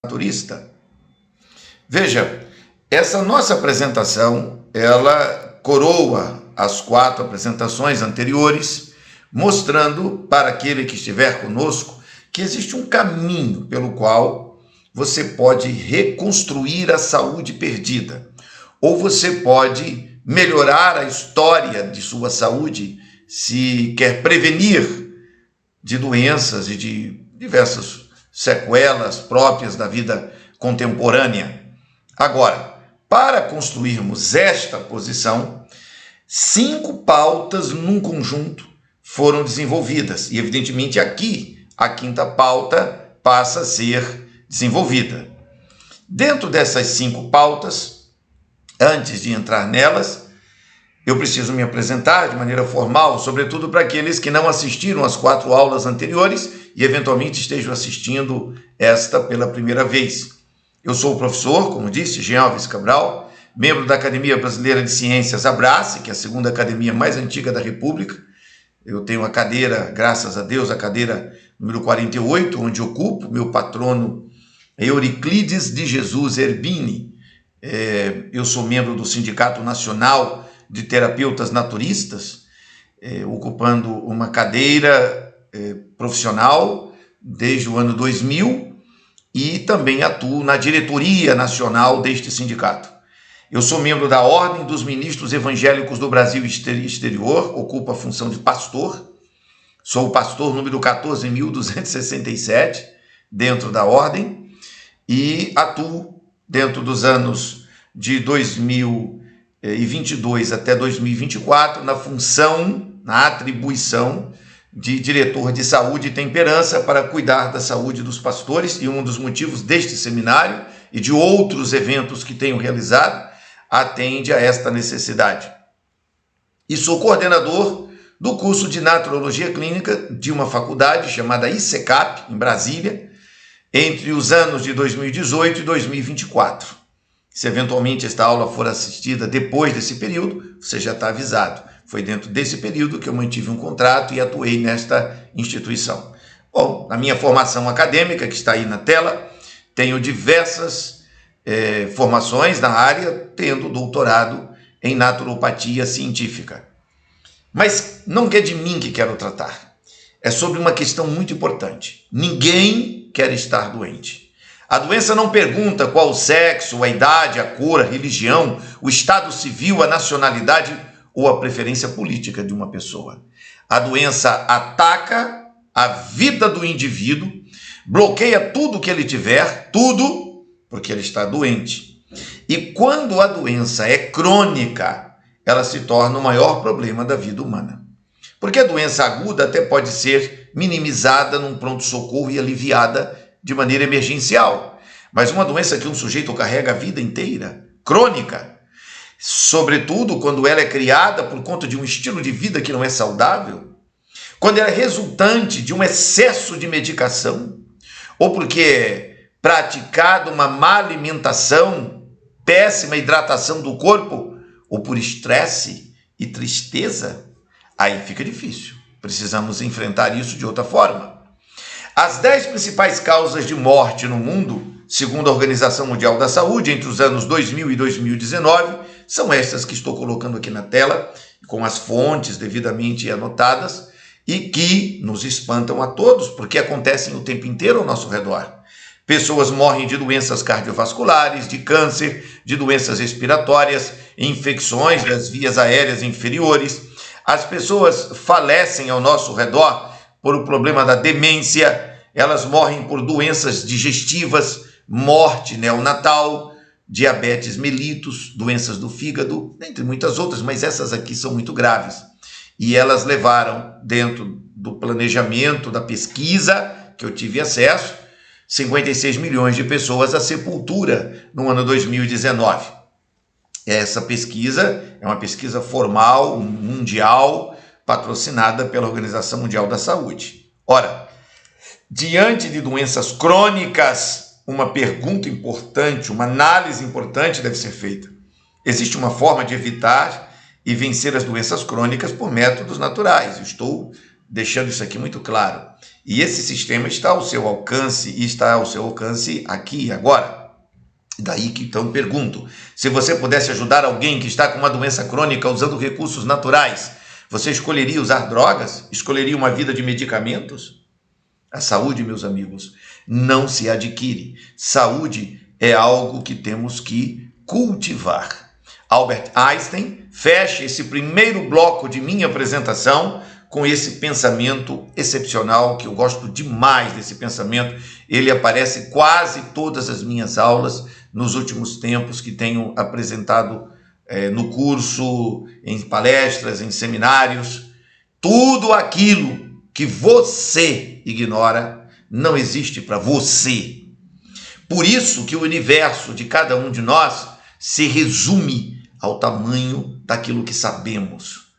naturista. Veja, essa nossa apresentação, ela coroa as 4 apresentações anteriores, mostrando para aquele que estiver conosco que existe um caminho pelo qual você pode reconstruir a saúde perdida, ou você pode melhorar a história de sua saúde se quer prevenir de doenças e de diversas sequelas próprias da vida contemporânea. Agora, para construirmos esta posição, 5 pautas num conjunto foram desenvolvidas. E, evidentemente, aqui a 5ª pauta passa a ser desenvolvida. Dentro dessas 5 pautas, antes de entrar nelas, eu preciso me apresentar de maneira formal, sobretudo para aqueles que não assistiram às 4 aulas anteriores e eventualmente estejam assistindo esta pela primeira vez. Eu sou o professor, como disse, Jean Alves Cabral, membro da Academia Brasileira de Ciências Abrace, que é a 2ª academia mais antiga da República. Eu tenho a cadeira, graças a Deus, a cadeira número 48, onde ocupo. Meu patrono é Euriclides de Jesus Erbini. Eu sou membro do Sindicato Nacional de Terapeutas Naturistas, ocupando uma cadeira profissional desde o ano 2000 e também atuo na diretoria nacional deste sindicato. Eu sou membro da Ordem dos Ministros Evangélicos do Brasil e Exterior, ocupo a função de pastor, sou o pastor número 14.267 dentro da Ordem e atuo dentro dos anos de 2022 até 2024 na função, na atribuição de diretor de saúde e temperança para cuidar da saúde dos pastores, e um dos motivos deste seminário e de outros eventos que tenho realizado atende a esta necessidade. E sou coordenador do curso de Naturologia Clínica de uma faculdade chamada ICECAP, em Brasília, entre os anos de 2018 e 2024. Se eventualmente esta aula for assistida depois desse período, você já está avisado. Foi dentro desse período que eu mantive um contrato e atuei nesta instituição. Bom, na minha formação acadêmica, que está aí na tela, tenho diversas formações na área, tendo doutorado em naturopatia científica. Mas não é de mim que quero tratar. É sobre uma questão muito importante. Ninguém quer estar doente. A doença não pergunta qual o sexo, a idade, a cor, a religião, o estado civil, a nacionalidade ou a preferência política de uma pessoa. A doença ataca a vida do indivíduo, bloqueia tudo que ele tiver, tudo, porque ele está doente. E quando a doença é crônica, ela se torna o maior problema da vida humana. Porque a doença aguda até pode ser minimizada num pronto-socorro e aliviada de maneira emergencial. Mas uma doença que um sujeito carrega a vida inteira, crônica, sobretudo quando ela é criada por conta de um estilo de vida que não é saudável, quando ela é resultante de um excesso de medicação, ou porque é praticada uma má alimentação, péssima hidratação do corpo, ou por estresse e tristeza, aí fica difícil. Precisamos enfrentar isso de outra forma. As 10 principais causas de morte no mundo, segundo a Organização Mundial da Saúde, entre os anos 2000 e 2019, são estas que estou colocando aqui na tela, com as fontes devidamente anotadas, e que nos espantam a todos, porque acontecem o tempo inteiro ao nosso redor. Pessoas morrem de doenças cardiovasculares, de câncer, de doenças respiratórias, infecções das vias aéreas inferiores. As pessoas falecem ao nosso redor por o problema da demência, elas morrem por doenças digestivas, morte neonatal, diabetes mellitus, doenças do fígado, entre muitas outras, mas essas aqui são muito graves. E elas levaram, dentro do planejamento, da pesquisa que eu tive acesso, 56 milhões de pessoas à sepultura no ano 2019. Essa pesquisa é uma pesquisa formal, mundial, patrocinada pela Organização Mundial da Saúde. Ora, diante de doenças crônicas, uma pergunta importante, uma análise importante deve ser feita. Existe uma forma de evitar e vencer as doenças crônicas por métodos naturais. Eu estou deixando isso aqui muito claro. E esse sistema está ao seu alcance, e está ao seu alcance aqui e agora. Daí que então pergunto, se você pudesse ajudar alguém que está com uma doença crônica usando recursos naturais, você escolheria usar drogas? Escolheria uma vida de medicamentos? A saúde, meus amigos, não se adquire. Saúde é algo que temos que cultivar. Albert Einstein fecha esse primeiro bloco de minha apresentação com esse pensamento excepcional, que eu gosto demais desse pensamento. Ele aparece quase todas as minhas aulas nos últimos tempos que tenho apresentado no curso, em palestras, em seminários. Tudo aquilo que você ignora não existe para você. Por isso que o universo de cada um de nós se resume ao tamanho daquilo que sabemos.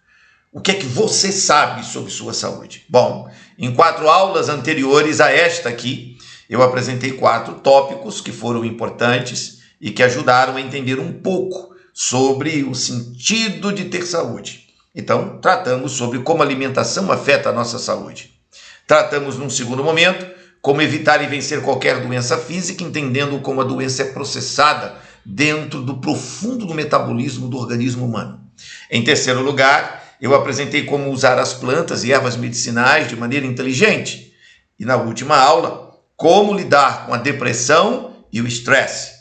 O que é que você sabe sobre sua saúde? Bom, em 4 aulas anteriores a esta aqui, eu apresentei 4 tópicos que foram importantes e que ajudaram a entender um pouco sobre o sentido de ter saúde. Então, tratamos sobre como a alimentação afeta a nossa saúde. Tratamos, num segundo momento, como evitar e vencer qualquer doença física, entendendo como a doença é processada dentro do profundo do metabolismo do organismo humano. Em terceiro lugar, eu apresentei como usar as plantas e ervas medicinais de maneira inteligente. E na última aula, como lidar com a depressão e o estresse.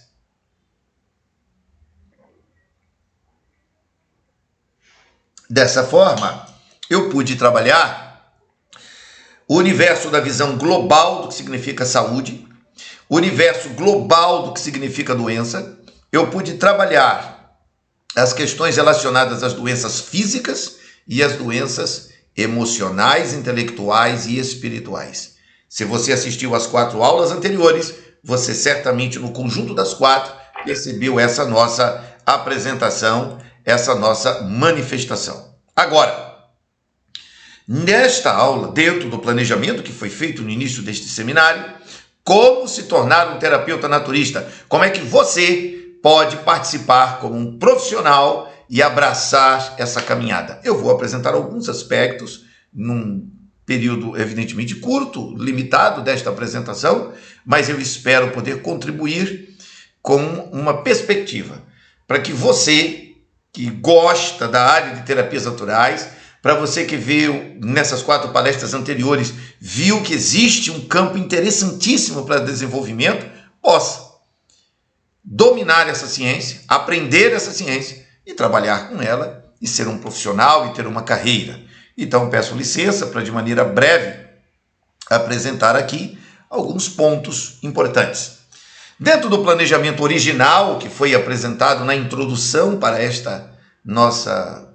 Dessa forma, eu pude trabalhar o universo da visão global do que significa saúde, o universo global do que significa doença. Eu pude trabalhar as questões relacionadas às doenças físicas e às doenças emocionais, intelectuais e espirituais. Se você assistiu às 4 aulas anteriores, você certamente, no conjunto das 4, percebeu essa nossa apresentação, essa nossa manifestação. Agora, nesta aula, dentro do planejamento que foi feito no início deste seminário, como se tornar um terapeuta naturista, como é que você pode participar como um profissional e abraçar essa caminhada. Eu vou apresentar alguns aspectos num período evidentemente curto, limitado desta apresentação, mas eu espero poder contribuir com uma perspectiva para que você que gosta da área de terapias naturais, para você que viu nessas 4 palestras anteriores, viu que existe um campo interessantíssimo para desenvolvimento, possa dominar essa ciência, aprender essa ciência e trabalhar com ela e ser um profissional e ter uma carreira. Então peço licença para, de maneira breve, apresentar aqui alguns pontos importantes. Dentro do planejamento original que foi apresentado na introdução para esta nossa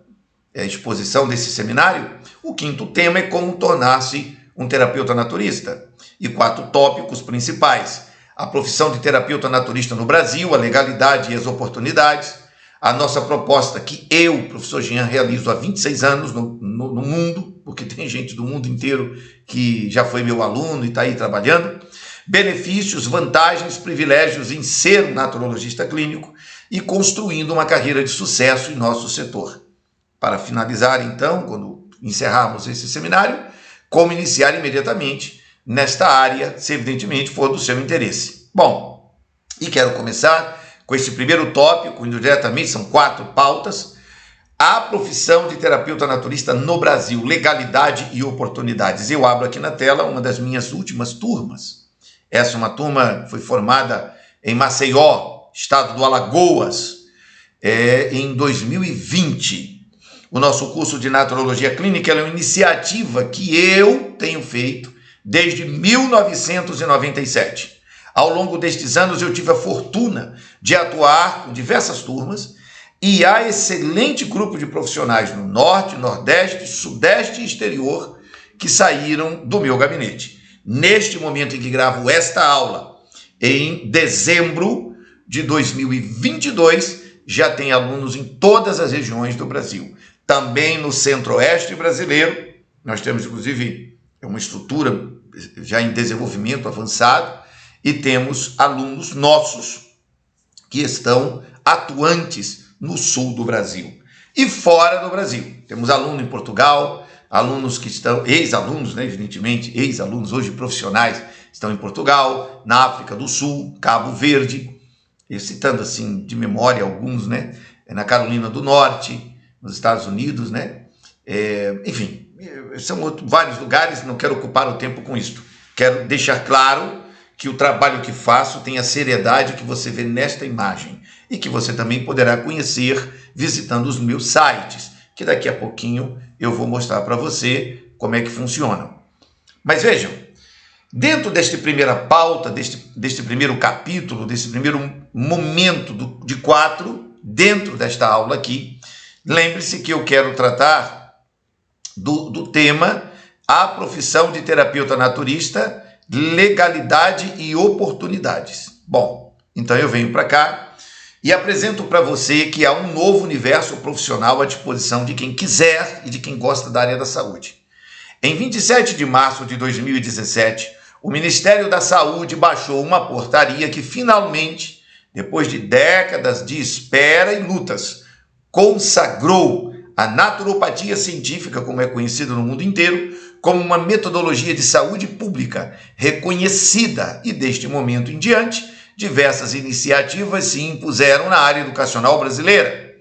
exposição desse seminário, o 5º tema é como tornar-se um terapeuta naturista. E 4 tópicos principais: a profissão de terapeuta naturista no Brasil, a legalidade e as oportunidades, a nossa proposta que eu, professor Jean, realizo há 26 anos no mundo, porque tem gente do mundo inteiro que já foi meu aluno e está aí trabalhando, benefícios, vantagens, privilégios em ser um naturologista clínico e construindo uma carreira de sucesso em nosso setor. Para finalizar, então, quando encerrarmos esse seminário, como iniciar imediatamente nesta área, se evidentemente for do seu interesse. Bom, e quero começar com esse primeiro tópico, indo diretamente, são 4 pautas: a profissão de terapeuta naturista no Brasil, legalidade e oportunidades. Eu abro aqui na tela uma das minhas últimas turmas. Essa é uma turma que foi formada em Maceió, estado do Alagoas, em 2020. O nosso curso de Naturologia Clínica é uma iniciativa que eu tenho feito desde 1997. Ao longo destes anos eu tive a fortuna de atuar com diversas turmas e há excelente grupo de profissionais no Norte, Nordeste, Sudeste e exterior que saíram do meu gabinete. Neste momento em que gravo esta aula, em dezembro de 2022, já tem alunos em todas as regiões do Brasil. Também no Centro-Oeste brasileiro, nós temos inclusive uma estrutura já em desenvolvimento avançado e temos alunos nossos que estão atuantes no sul do Brasil. E fora do Brasil, temos aluno em Portugal, alunos que estão, ex-alunos, né, evidentemente, ex-alunos hoje profissionais, estão em Portugal, na África do Sul, Cabo Verde, eu citando assim de memória alguns, né, na Carolina do Norte, nos Estados Unidos, né, enfim, são vários lugares, não quero ocupar o tempo com isso. Quero deixar claro que o trabalho que faço tem a seriedade que você vê nesta imagem e que você também poderá conhecer visitando os meus sites, que daqui a pouquinho eu vou mostrar para você como é que funcionam. Mas vejam, dentro desta primeira pauta, deste primeiro capítulo, desse primeiro momento de 4, dentro desta aula aqui, lembre-se que eu quero tratar do tema a profissão de terapeuta naturista, legalidade e oportunidades. Bom, então eu venho para cá e apresento para você que há um novo universo profissional à disposição de quem quiser e de quem gosta da área da saúde. Em 27 de março de 2017, o Ministério da Saúde baixou uma portaria que finalmente, depois de décadas de espera e lutas, consagrou a naturopatia científica, como é conhecida no mundo inteiro, como uma metodologia de saúde pública reconhecida e, deste momento em diante, diversas iniciativas se impuseram na área educacional brasileira.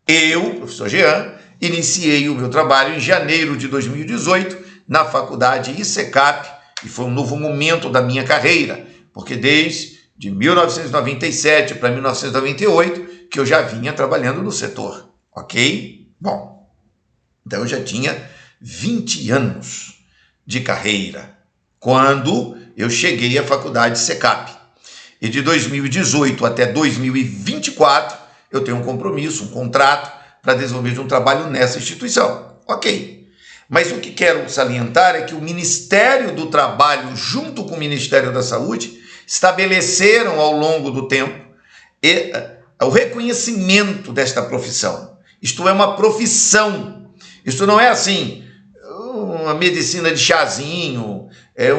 Eu, professor Jean, iniciei o meu trabalho em janeiro de 2018 na faculdade ICECAP e foi um novo momento da minha carreira, porque desde 1997 para 1998 que eu já vinha trabalhando no setor, ok? Bom, então eu já tinha 20 anos de carreira quando eu cheguei à faculdade ICECAP. E de 2018 até 2024 eu tenho um compromisso, um contrato para desenvolver um trabalho nessa instituição. Ok. Mas o que quero salientar é que o Ministério do Trabalho, junto com o Ministério da Saúde, estabeleceram ao longo do tempo o reconhecimento desta profissão. Isto é uma profissão. Isto não é assim, uma medicina de chazinho,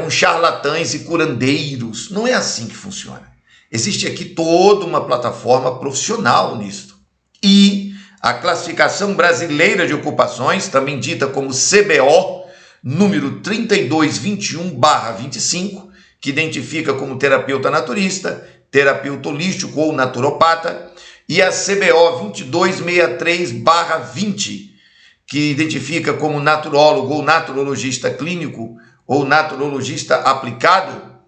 um charlatães e curandeiros. Não é assim que funciona. Existe aqui toda uma plataforma profissional nisto. E a Classificação Brasileira de Ocupações, também dita como CBO, número 3221/25, que identifica como terapeuta naturista, terapeuta holístico ou naturopata, e a CBO 2263/20, que identifica como naturólogo ou naturologista clínico ou naturologista aplicado.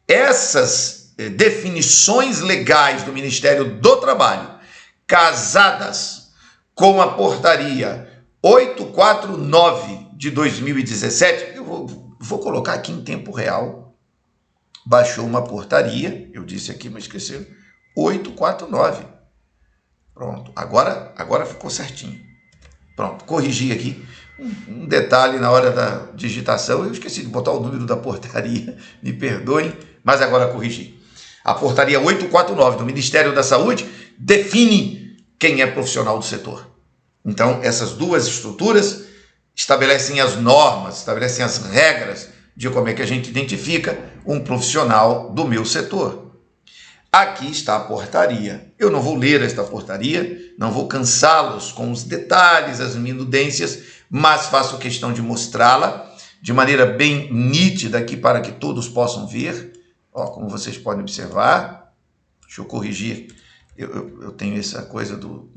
Essas definições legais do Ministério do Trabalho, casadas com a portaria 849 de 2017, eu vou colocar aqui em tempo real, baixou uma portaria, eu disse aqui, mas esqueci, 849. Pronto, agora ficou certinho. Pronto, corrigi aqui. Um detalhe na hora da digitação, eu esqueci de botar o número da portaria, me perdoem, mas agora corrigi. A portaria 849 do Ministério da Saúde define quem é profissional do setor. Então, essas duas estruturas estabelecem as normas, estabelecem as regras de como é que a gente identifica um profissional do meu setor. Aqui está a portaria. Eu não vou ler esta portaria, não vou cansá-los com os detalhes, as minudências, mas faço questão de mostrá-la de maneira bem nítida aqui para que todos possam ver. Ó, como vocês podem observar, deixa eu corrigir, eu tenho essa coisa do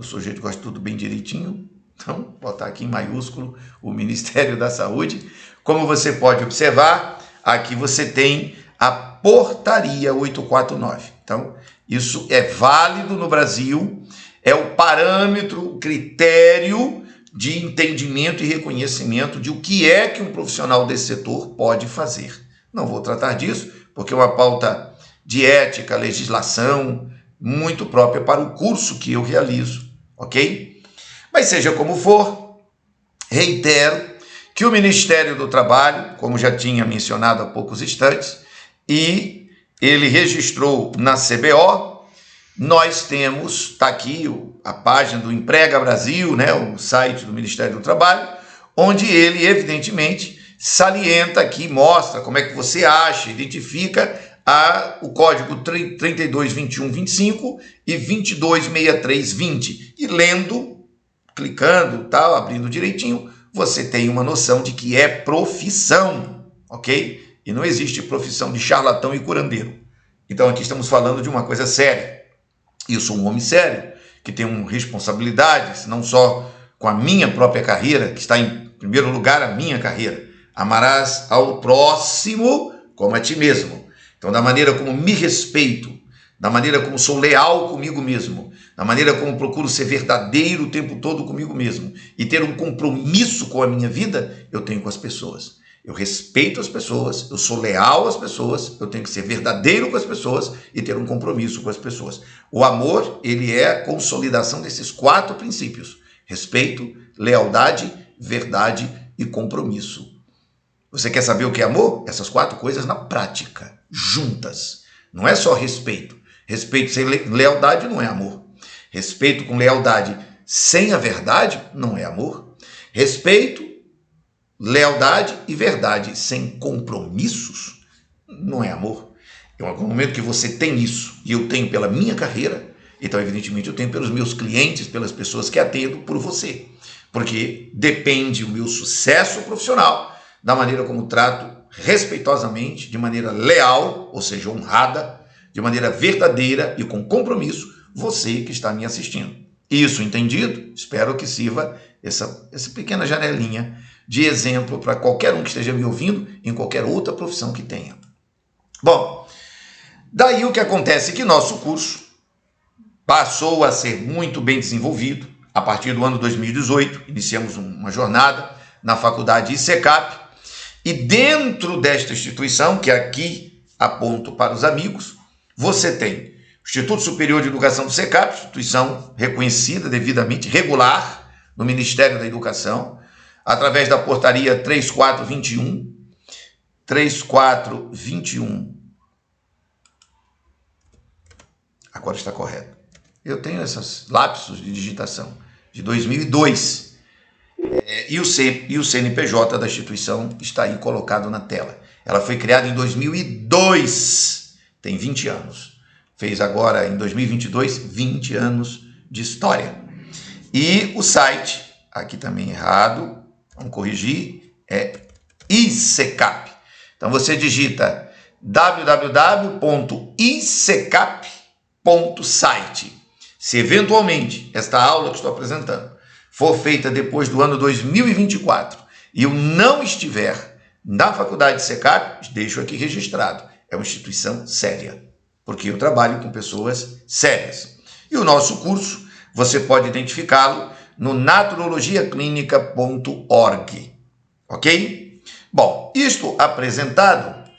sujeito que gosta de tudo bem direitinho, então botar aqui em maiúsculo o Ministério da Saúde. Como você pode observar, aqui você tem a portaria 849. Então, isso é válido no Brasil, é o parâmetro, o critério de entendimento e reconhecimento de o que é que um profissional desse setor pode fazer. Não vou tratar disso, porque é uma pauta de ética, legislação, muito própria para o curso que eu realizo, ok? Mas seja como for, reitero que o Ministério do Trabalho, como já tinha mencionado há poucos instantes, e ele registrou na CBO, nós temos, está aqui a página do Emprega Brasil, né, o site do Ministério do Trabalho, onde ele, evidentemente, salienta aqui, mostra como é que você acha, identifica o código 322125 e 226320. E lendo, clicando, tal, abrindo direitinho, você tem uma noção de que é profissão, ok? E não existe profissão de charlatão e curandeiro. Então aqui estamos falando de uma coisa séria. Eu sou um homem sério, que tem responsabilidades, não só com a minha própria carreira, que está em primeiro lugar a minha carreira. Amarás ao próximo como a ti mesmo. Então, da maneira como me respeito, da maneira como sou leal comigo mesmo, da maneira como procuro ser verdadeiro o tempo todo comigo mesmo e ter um compromisso com a minha vida, eu tenho com as pessoas. Eu respeito as pessoas, eu sou leal às pessoas, eu tenho que ser verdadeiro com as pessoas e ter um compromisso com as pessoas. O amor, ele é a consolidação desses 4 princípios: respeito, lealdade, verdade e compromisso. Você quer saber o que é amor? Essas 4 coisas na prática, juntas. Não é só respeito. Respeito sem lealdade não é amor. Respeito com lealdade sem a verdade não é amor. Respeito, lealdade e verdade sem compromissos não é amor. Em algum momento que você tem isso, e eu tenho pela minha carreira, então evidentemente eu tenho pelos meus clientes, pelas pessoas que atendo, por você. Porque depende o meu sucesso profissional da maneira como trato respeitosamente, de maneira leal, ou seja, honrada, de maneira verdadeira e com compromisso, você que está me assistindo. Isso entendido? Espero que sirva essa pequena janelinha de exemplo para qualquer um que esteja me ouvindo em qualquer outra profissão que tenha. Bom, daí o que acontece é que nosso curso passou a ser muito bem desenvolvido. A partir do ano 2018, iniciamos uma jornada na faculdade ICECAP, e dentro desta instituição, que aqui aponto para os amigos, você tem o Instituto Superior de Educação do ICECAP, instituição reconhecida, devidamente regular no Ministério da Educação, através da portaria 3421, agora está correto. Eu tenho esses lapsos de digitação, de 2002, e o CNPJ da instituição está aí colocado na tela. Ela foi criada em 2002, tem 20 anos. Fez agora, em 2022, 20 anos de história. E o site, aqui também errado, vamos corrigir, é ICECAP. Então você digita www.icecap.site. Se eventualmente esta aula que estou apresentando for feita depois do ano 2024 e eu não estiver na faculdade de ICECAP, deixo aqui registrado. É uma instituição séria, porque eu trabalho com pessoas sérias. E o nosso curso, você pode identificá-lo no naturologiaclinica.org, ok? Bom, isto apresentado,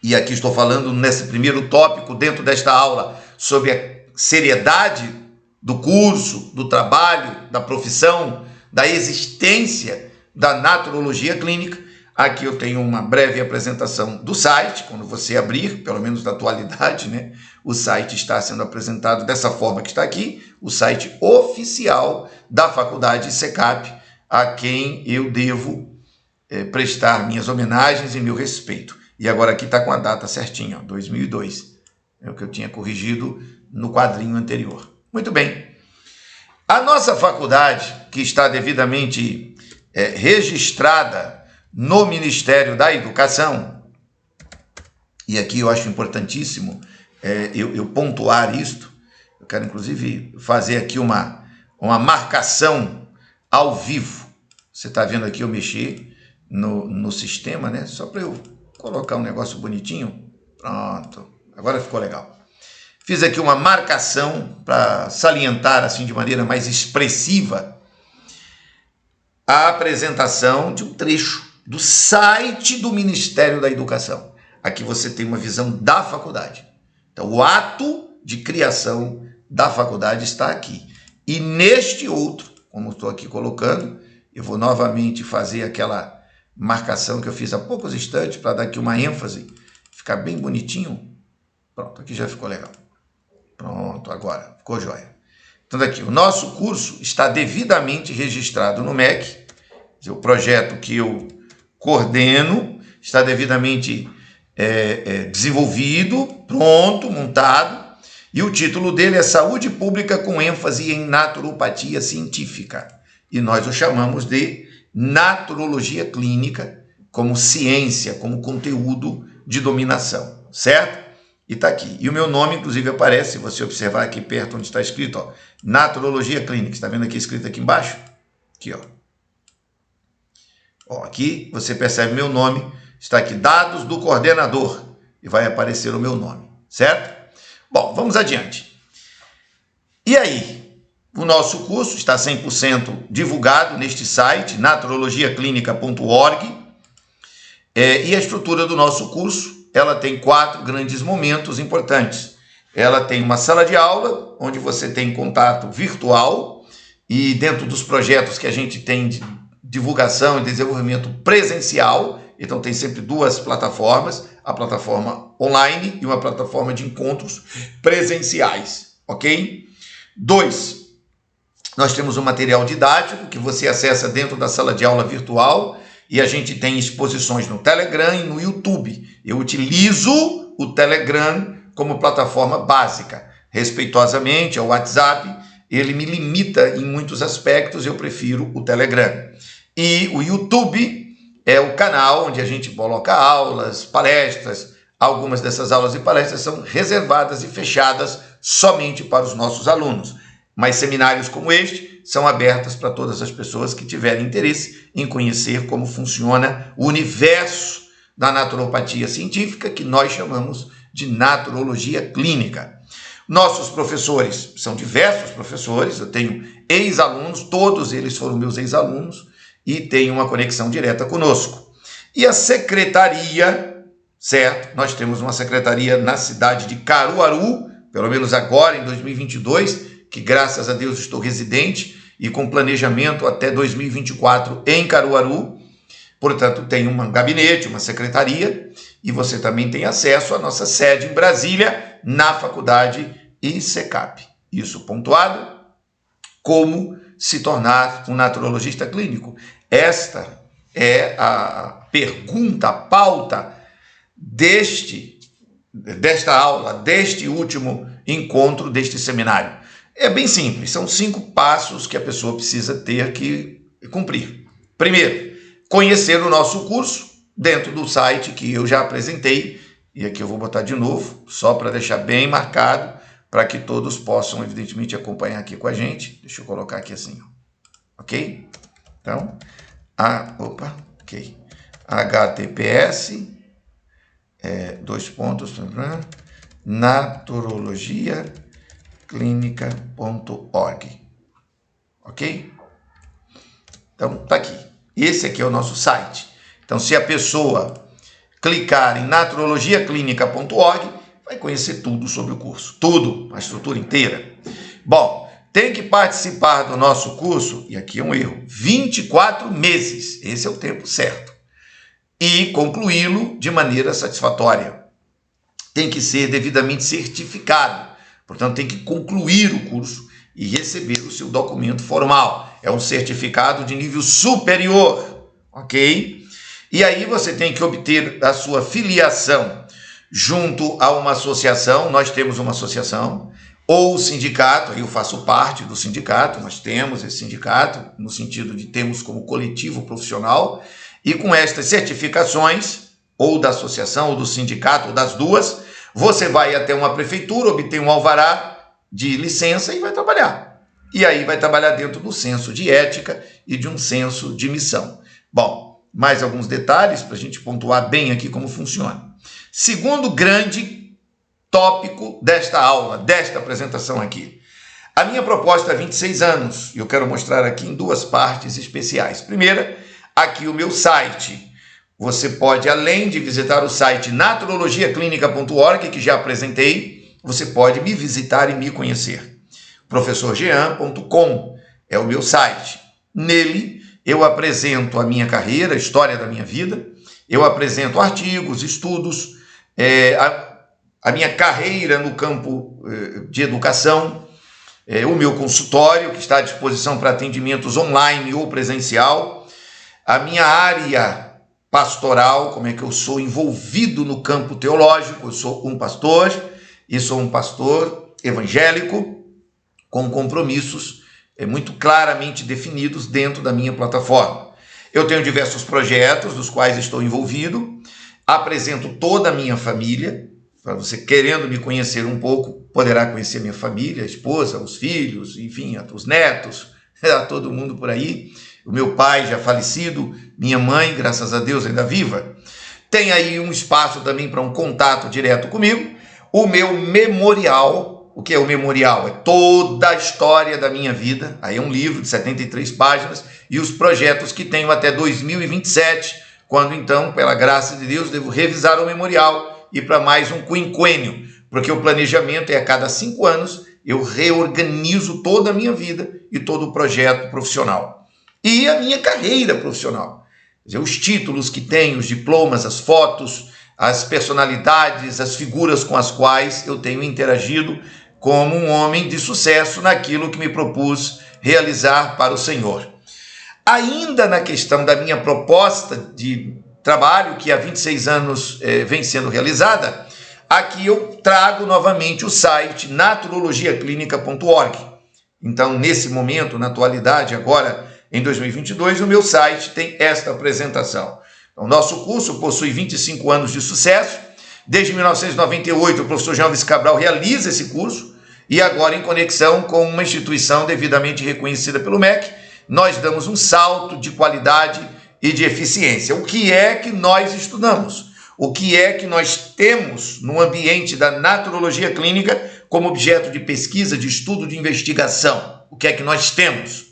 e aqui estou falando nesse primeiro tópico, dentro desta aula, sobre a seriedade do curso, do trabalho, da profissão, da existência da naturologia clínica. Aqui eu tenho uma breve apresentação do site. Quando você abrir, pelo menos da atualidade, né, o site está sendo apresentado dessa forma que está aqui, o site oficial da Faculdade ICECAP, a quem eu devo prestar minhas homenagens e meu respeito. E agora aqui está com a data certinha, 2002. É o que eu tinha corrigido no quadrinho anterior. Muito bem. A nossa faculdade, que está devidamente registrada no Ministério da Educação, e aqui eu acho importantíssimo eu pontuar isto, eu quero inclusive fazer aqui uma marcação ao vivo. Você está vendo aqui eu mexer no sistema, né? Só para eu colocar um negócio bonitinho. Pronto, agora ficou legal. Fiz aqui uma marcação para salientar assim de maneira mais expressiva a apresentação de um trecho do site do Ministério da Educação. Aqui você tem uma visão da faculdade. Então, o ato de criação da faculdade está aqui. E neste outro, como estou aqui colocando, eu vou novamente fazer aquela marcação que eu fiz há poucos instantes para dar aqui uma ênfase, ficar bem bonitinho. Pronto, aqui já ficou legal. Pronto, agora ficou jóia. Então, aqui, o nosso curso está devidamente registrado no MEC, o projeto que eu coordeno está devidamente desenvolvido, pronto, montado, E o título dele é Saúde Pública com ênfase em naturopatia científica. E nós o chamamos de Naturologia Clínica como ciência, como conteúdo de dominação, certo? E está aqui. E o meu nome, inclusive, aparece, se você observar aqui perto onde está escrito, ó, Naturologia Clínica. Está vendo aqui escrito aqui embaixo? Aqui, ó. Ó, aqui você percebe meu nome, está aqui, dados do coordenador, e vai aparecer o meu nome, certo? Bom, vamos adiante. E aí, o nosso curso está 100% divulgado neste site, naturologiaclinica.org, e a estrutura do nosso curso, ela tem 4 grandes momentos importantes. Ela tem uma sala de aula, onde você tem contato virtual, e dentro dos projetos que a gente tem de divulgação e desenvolvimento presencial, então tem sempre 2 plataformas, a plataforma online e uma plataforma de encontros presenciais, ok? 2, nós temos um material didático que você acessa dentro da sala de aula virtual e a gente tem exposições no Telegram e no YouTube. Eu utilizo o Telegram como plataforma básica. Respeitosamente ao WhatsApp, ele me limita em muitos aspectos, eu prefiro o Telegram. E o YouTube é o canal onde a gente coloca aulas, palestras. Algumas dessas aulas e palestras são reservadas e fechadas somente para os nossos alunos. Mas seminários como este são abertos para todas as pessoas que tiverem interesse em conhecer como funciona o universo da naturopatia científica, que nós chamamos de naturologia clínica. Nossos professores são diversos professores, eu tenho ex-alunos, todos eles foram meus ex-alunos, e tem uma conexão direta conosco. E a secretaria, certo? Nós temos uma secretaria na cidade de Caruaru, pelo menos agora em 2022, que graças a Deus estou residente e com planejamento até 2024 em Caruaru. Portanto, tem um gabinete, uma secretaria, e você também tem acesso à nossa sede em Brasília, na faculdade ICECAP. Isso pontuado, como se tornar um naturologista clínico. Esta é a pergunta, a pauta desta aula, deste último encontro, deste seminário. É bem simples, são 5 passos que a pessoa precisa ter que cumprir. Primeiro, conhecer o nosso curso dentro do site que eu já apresentei, e aqui eu vou botar de novo, só para deixar bem marcado, para que todos possam, evidentemente, acompanhar aqui com a gente. Deixa eu colocar aqui assim, ok? Então, ok. HTTPS, naturologiaclinica.org, ok? Então, tá aqui. Esse aqui é o nosso site. Então, se a pessoa clicar em naturologiaclinica.org, vai conhecer tudo sobre o curso. Tudo, a estrutura inteira. Bom, tem que participar do nosso curso, e aqui é um erro, 24 meses. Esse é o tempo certo. E concluí-lo de maneira satisfatória. Tem que ser devidamente certificado. Portanto, tem que concluir o curso e receber o seu documento formal. É um certificado de nível superior, ok? E aí você tem que obter a sua filiação junto a uma associação. Nós temos uma associação, ou sindicato, eu faço parte do sindicato, nós temos esse sindicato, no sentido de termos como coletivo profissional, e com estas certificações, ou da associação, ou do sindicato, ou das duas, você vai até uma prefeitura, obter um alvará de licença e vai trabalhar. E aí vai trabalhar dentro do senso de ética e de um senso de missão. Bom, mais alguns detalhes para a gente pontuar bem aqui como funciona. Segundo grande tópico desta aula, desta apresentação aqui. A minha proposta há 26 anos, e eu quero mostrar aqui em 2 partes especiais. Primeira, aqui o meu site. Você pode, além de visitar o site naturologiaclinica.org, que já apresentei, você pode me visitar e me conhecer. professorjean.com é o meu site. Nele, eu apresento a minha carreira, a história da minha vida, eu apresento artigos, estudos, a minha carreira no campo de educação, o meu consultório, que está à disposição para atendimentos online ou presencial, a minha área pastoral, como é que eu sou envolvido no campo teológico. Eu sou um pastor, e sou um pastor evangélico com compromissos muito claramente definidos dentro da minha plataforma. Eu tenho diversos projetos dos quais estou envolvido, apresento toda a minha família. Para você querendo me conhecer um pouco, poderá conhecer minha família, a esposa, os filhos, enfim, os netos, a todo mundo por aí. O meu pai já falecido, minha mãe, graças a Deus, ainda viva. Tem aí um espaço também para um contato direto comigo. O meu memorial. O que é o memorial? É toda a história da minha vida. Aí é um livro de 73 páginas e os projetos que tenho até 2027, quando então, pela graça de Deus, devo revisar o memorial e para mais um quinquênio, porque o planejamento é a cada 5 anos, eu reorganizo toda a minha vida e todo o projeto profissional. E a minha carreira profissional. Quer dizer, os títulos que tenho, os diplomas, as fotos, as personalidades, as figuras com as quais eu tenho interagido como um homem de sucesso naquilo que me propus realizar para o Senhor. Ainda na questão da minha proposta de trabalho, que há 26 anos vem sendo realizada, aqui eu trago novamente o site naturologiaclinica.org. Então, nesse momento, na atualidade, agora em 2022, o meu site tem esta apresentação. O nosso curso possui 25 anos de sucesso. Desde 1998, o professor Jean Luiz Cabral realiza esse curso e agora, em conexão com uma instituição devidamente reconhecida pelo MEC, nós damos um salto de qualidade e de eficiência. O que é que nós estudamos? O que é que nós temos no ambiente da naturologia clínica como objeto de pesquisa, de estudo, de investigação? O que é que nós temos?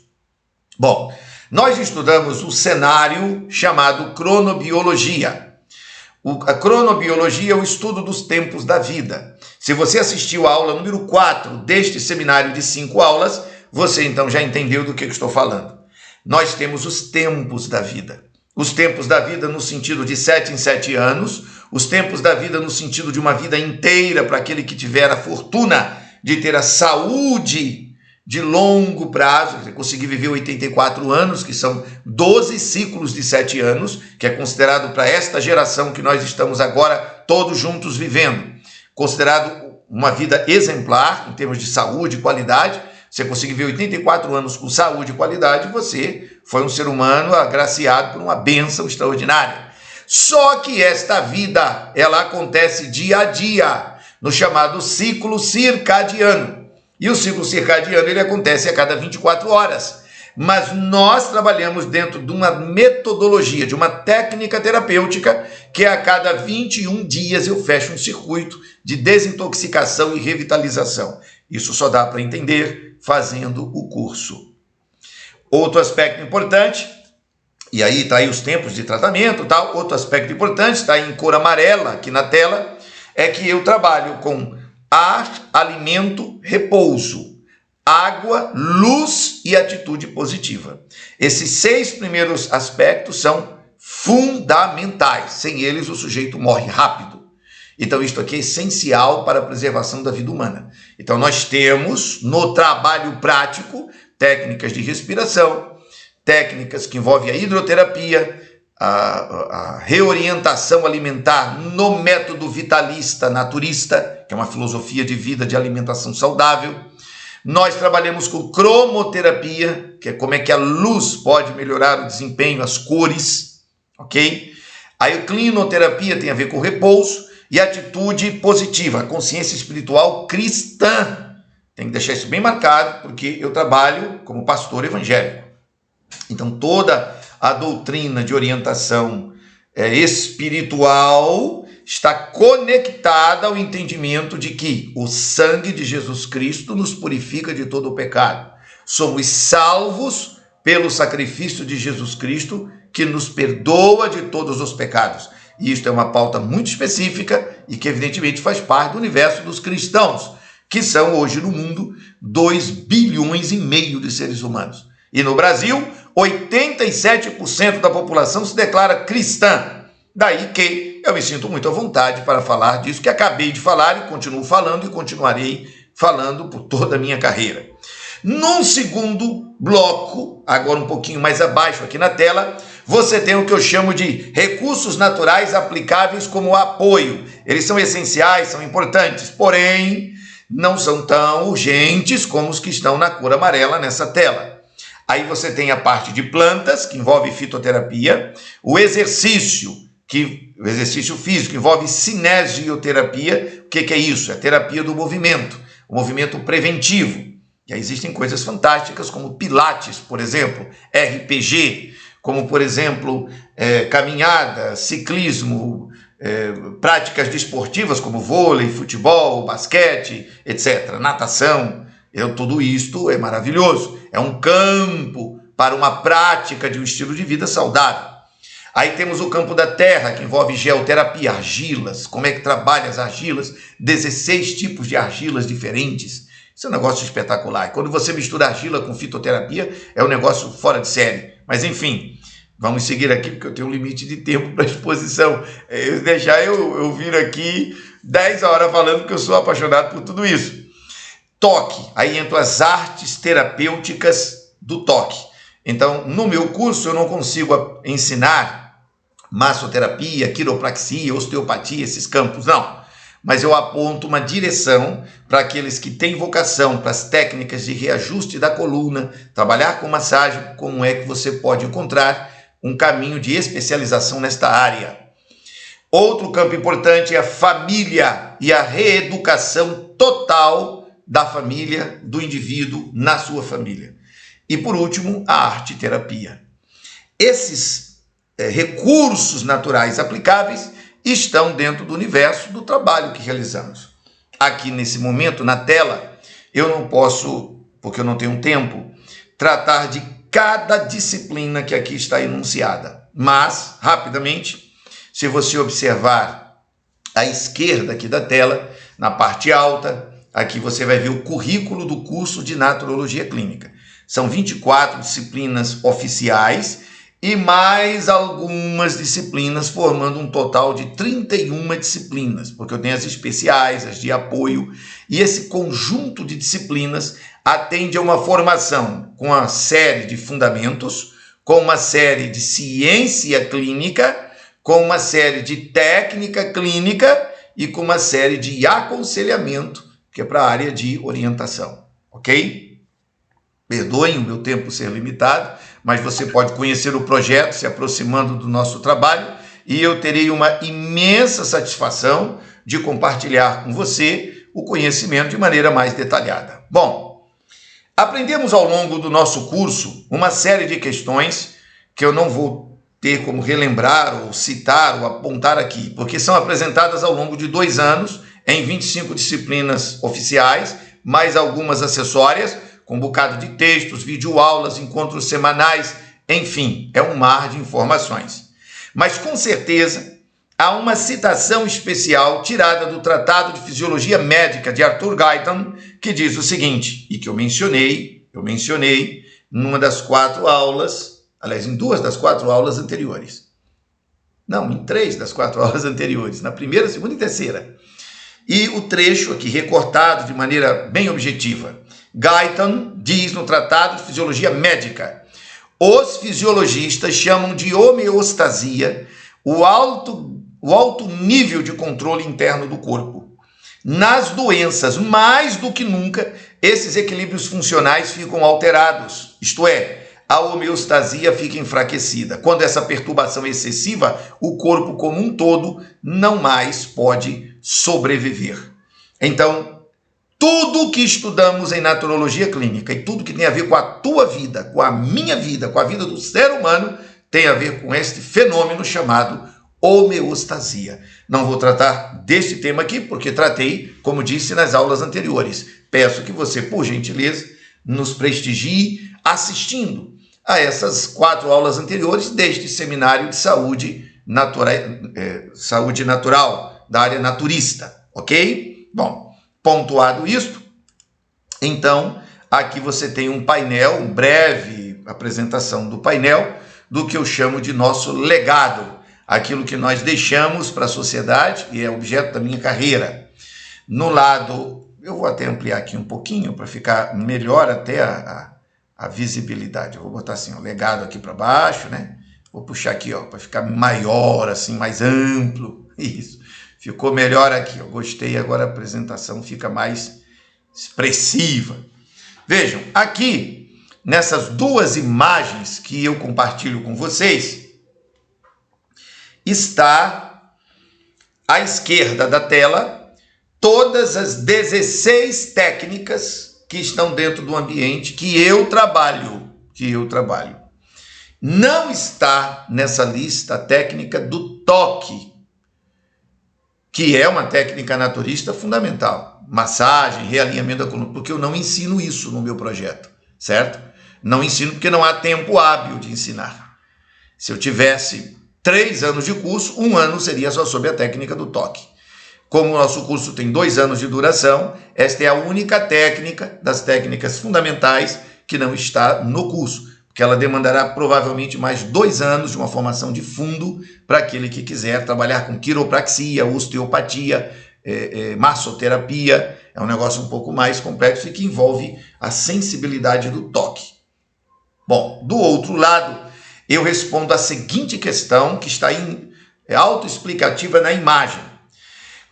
Bom, nós estudamos o cenário chamado cronobiologia. A cronobiologia é o estudo dos tempos da vida. Se você assistiu à aula número 4 deste seminário de 5 aulas, você então já entendeu do que eu estou falando. Nós temos os tempos da vida. Os tempos da vida no sentido de 7 em 7 anos, os tempos da vida no sentido de uma vida inteira para aquele que tiver a fortuna de ter a saúde de longo prazo, conseguir viver 84 anos, que são 12 ciclos de 7 anos, que é considerado para esta geração que nós estamos agora todos juntos vivendo, considerado uma vida exemplar em termos de saúde e qualidade. Você conseguir viver 84 anos com saúde e qualidade, você foi um ser humano agraciado por uma bênção extraordinária. Só que esta vida, ela acontece dia a dia, no chamado ciclo circadiano. E o ciclo circadiano, ele acontece a cada 24 horas. Mas nós trabalhamos dentro de uma metodologia, de uma técnica terapêutica, que a cada 21 dias eu fecho um circuito de desintoxicação e revitalização. Isso só dá para entender fazendo o curso. Outro aspecto importante, e aí está aí os tempos de tratamento, tal. Outro aspecto importante, está em cor amarela aqui na tela, é que eu trabalho com ar, alimento, repouso, água, luz e atitude positiva. Esses 6 primeiros aspectos são fundamentais. Sem eles, o sujeito morre rápido. Então, isto aqui é essencial para a preservação da vida humana. Então, nós temos no trabalho prático técnicas de respiração, técnicas que envolvem a hidroterapia, a reorientação alimentar no método vitalista naturista, que é uma filosofia de vida de alimentação saudável. Nós trabalhamos com cromoterapia, que é como é que a luz pode melhorar o desempenho, as cores, ok? A clinoterapia tem a ver com repouso e atitude positiva, a consciência espiritual cristã. Tem que deixar isso bem marcado, porque eu trabalho como pastor evangélico. Então, toda a doutrina de orientação espiritual está conectada ao entendimento de que o sangue de Jesus Cristo nos purifica de todo o pecado. Somos salvos pelo sacrifício de Jesus Cristo, que nos perdoa de todos os pecados. E isto é uma pauta muito específica e que evidentemente faz parte do universo dos cristãos, que são hoje no mundo 2,5 bilhões de seres humanos. E no Brasil, 87% da população se declara cristã. Daí que eu me sinto muito à vontade para falar disso que acabei de falar e continuo falando e continuarei falando por toda a minha carreira. Num segundo bloco, agora um pouquinho mais abaixo aqui na tela, você tem o que eu chamo de recursos naturais aplicáveis como apoio. Eles são essenciais, são importantes, porém, não são tão urgentes como os que estão na cor amarela nessa tela. Aí você tem a parte de plantas, que envolve fitoterapia, o exercício físico, que envolve cinesioterapia. O que é isso? É a terapia do movimento, o movimento preventivo. E aí existem coisas fantásticas, como Pilates, por exemplo, RPG, como, por exemplo, caminhada, ciclismo, práticas desportivas como vôlei, futebol, basquete, etc., natação. Tudo isto é maravilhoso. É um campo para uma prática de um estilo de vida saudável. Aí temos o campo da terra, que envolve geoterapia, argilas. Como é que trabalha as argilas? 16 tipos de argilas diferentes. Isso é um negócio espetacular. E quando você mistura argila com fitoterapia, é um negócio fora de série. Mas, enfim, vamos seguir aqui, porque eu tenho um limite de tempo para exposição. Deixar eu vir aqui 10 horas falando que eu sou apaixonado por tudo isso. Toque. Aí entram as artes terapêuticas do toque. Então, no meu curso, eu não consigo ensinar massoterapia, quiropraxia, osteopatia, esses campos, não. Mas eu aponto uma direção para aqueles que têm vocação para as técnicas de reajuste da coluna, trabalhar com massagem, como é que você pode encontrar um caminho de especialização nesta área. Outro campo importante é a família e a reeducação total da família, do indivíduo na sua família. E por último, a arte-terapia. Esses recursos naturais aplicáveis estão dentro do universo do trabalho que realizamos. Aqui nesse momento, na tela, eu não posso, porque eu não tenho tempo, tratar de cada disciplina que aqui está enunciada. Mas, rapidamente, se você observar à esquerda aqui da tela, na parte alta, aqui você vai ver o currículo do curso de Naturologia Clínica. São 24 disciplinas oficiais e mais algumas disciplinas, formando um total de 31 disciplinas, porque eu tenho as especiais, as de apoio, e esse conjunto de disciplinas atende a uma formação com uma série de fundamentos, com uma série de ciência clínica, com uma série de técnica clínica e com uma série de aconselhamento, que é para a área de orientação, ok? Perdoem o meu tempo ser limitado, mas você pode conhecer o projeto se aproximando do nosso trabalho e eu terei uma imensa satisfação de compartilhar com você o conhecimento de maneira mais detalhada. Bom, aprendemos ao longo do nosso curso uma série de questões que eu não vou ter como relembrar ou citar ou apontar aqui, porque são apresentadas ao longo de 2 anos em 25 disciplinas oficiais, mais algumas acessórias, com um bocado de textos, videoaulas, encontros semanais, enfim, é um mar de informações. Mas com certeza há uma citação especial tirada do Tratado de Fisiologia Médica de Arthur Guyton, que diz o seguinte, e que eu mencionei numa das 4 aulas, aliás, em 2 das 4 aulas anteriores. Não, em 3 das 4 aulas anteriores, na primeira, segunda e terceira. E o trecho aqui recortado de maneira bem objetiva. Guyton diz no Tratado de Fisiologia Médica: os fisiologistas chamam de homeostasia o alto nível de controle interno do corpo. Nas doenças, mais do que nunca, esses equilíbrios funcionais ficam alterados, isto é, a homeostasia fica enfraquecida. Quando essa perturbação é excessiva, o corpo como um todo não mais pode sobreviver. Então, tudo que estudamos em naturologia clínica e tudo que tem a ver com a tua vida, com a minha vida, com a vida do ser humano, tem a ver com este fenômeno chamado homeostasia. Não vou tratar deste tema aqui, porque tratei, como disse, nas aulas anteriores. Peço que você, por gentileza, nos prestigie assistindo a essas 4 aulas anteriores deste seminário de saúde natural, da área naturista, ok? Bom, pontuado isto, então aqui você tem um painel, uma breve apresentação do painel, do que eu chamo de nosso legado, aquilo que nós deixamos para a sociedade e é objeto da minha carreira. No lado, eu vou até ampliar aqui um pouquinho para ficar melhor até a visibilidade. Eu vou botar assim, o legado aqui para baixo, né? Vou puxar aqui, ó, para ficar maior, assim, mais amplo. Isso. Ficou melhor aqui, eu gostei, agora a apresentação fica mais expressiva. Vejam, aqui, nessas duas imagens que eu compartilho com vocês, está à esquerda da tela todas as 16 técnicas que estão dentro do ambiente que eu trabalho. Não está nessa lista a técnica do toque, que é uma técnica naturista fundamental. Massagem, realinhamento da coluna, porque eu não ensino isso no meu projeto, certo? Não ensino porque não há tempo hábil de ensinar. Se eu tivesse 3 anos de curso, 1 ano seria só sobre a técnica do toque. Como o nosso curso tem 2 anos de duração, esta é a única técnica das técnicas fundamentais que não está no curso, porque ela demandará provavelmente mais 2 anos de uma formação de fundo para aquele que quiser trabalhar com quiropraxia, osteopatia, massoterapia. É um negócio um pouco mais complexo e que envolve a sensibilidade do toque. Bom, do outro lado, eu respondo a seguinte questão, que está autoexplicativa na imagem.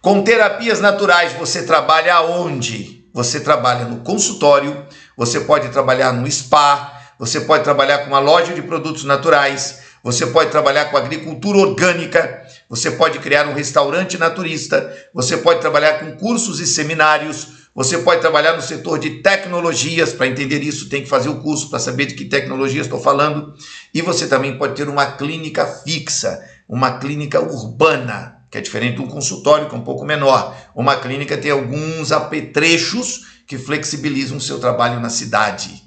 Com terapias naturais, você trabalha aonde? Você trabalha no consultório, você pode trabalhar no spa, você pode trabalhar com uma loja de produtos naturais, você pode trabalhar com agricultura orgânica, você pode criar um restaurante naturista, você pode trabalhar com cursos e seminários, você pode trabalhar no setor de tecnologias. Para entender isso, tem que fazer o curso para saber de que tecnologia estou falando. E você também pode ter uma clínica fixa, uma clínica urbana, que é diferente de um consultório, que é um pouco menor. Uma clínica tem alguns apetrechos que flexibilizam o seu trabalho na cidade.